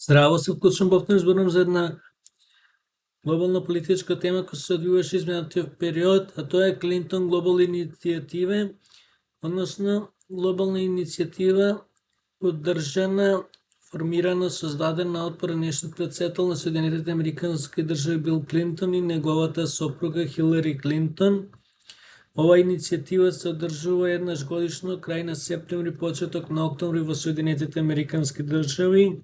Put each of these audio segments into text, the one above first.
Здраво, се вклучам повторно зборувам за една глобална политичка тема која се одвиваше изминатиот период, а тоа е Клинтон Глобал иницијатива, односно глобална иницијатива поддржана, формирана, создадена од поранешниот претседател на Соединетите Американски држави Бил Клинтон и неговата сопруга Хилари Клинтон. Ова иницијатива се одржува еднаш годишно крај на септември, почеток на октомври во Соединетите Американски држави.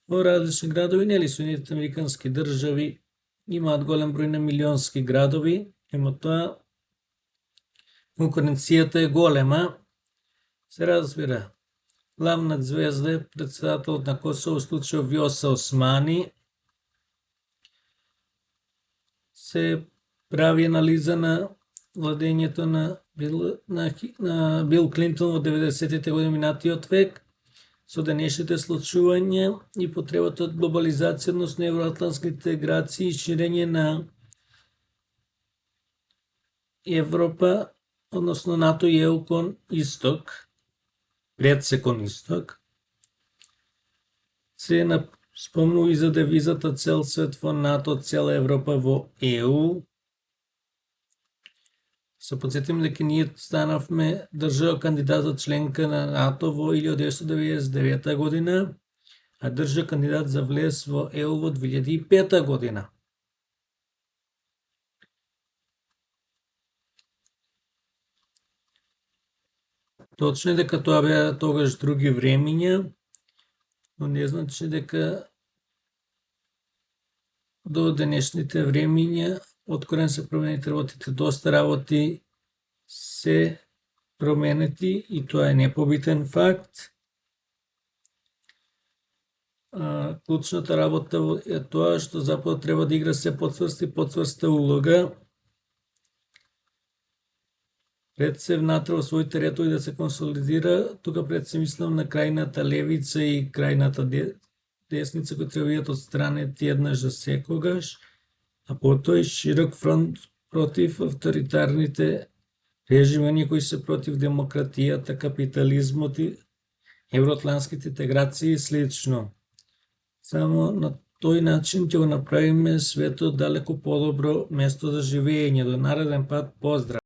Во различни градови, нели Соединетите Американски држави имаат голем број на милионски градови, тоа конкуренцијата е голема. Се разбира, главна звезда е претседателот на Косово, случај Вјоса Османи. Се прави анализа на владењето на Бил Клинтон во 90-тите години минатиот век, со денешните случувања и потребата од глобализација, односно евроатлантска интеграција и ширење на Европа, односно НАТО и ЕУ кон исток, пред се кон исток. Се спомнува и за девизата цел свет во НАТО, цела Европа во ЕУ. Се подсетим дека ние станавме држава кандидат за членка на НАТО во 1999 година, а држава кандидат за влез во ЕУ во 2005 година. Точно е дека тоа беа тогаш други времиња, но не значи дека до денешните времиња од корен се променети работите, доста работи се променети и тоа е непобитен факт. Клучната работа е тоа што Западот треба да игра се подцврста улога. Пред се внатре во своите ретови да се консолидира, тука пред се мислам на крајната левица и крајната десница кои треба бидат отстранети еднаш за секогаш, а потоа и широк фронт против авторитарните режими, оние кои се против демократијата, капитализмот и евроатлантските интеграции и слично. Само на тој начин ќе го направиме светот далеку подобро место за живење. До нареден пат, поздрав!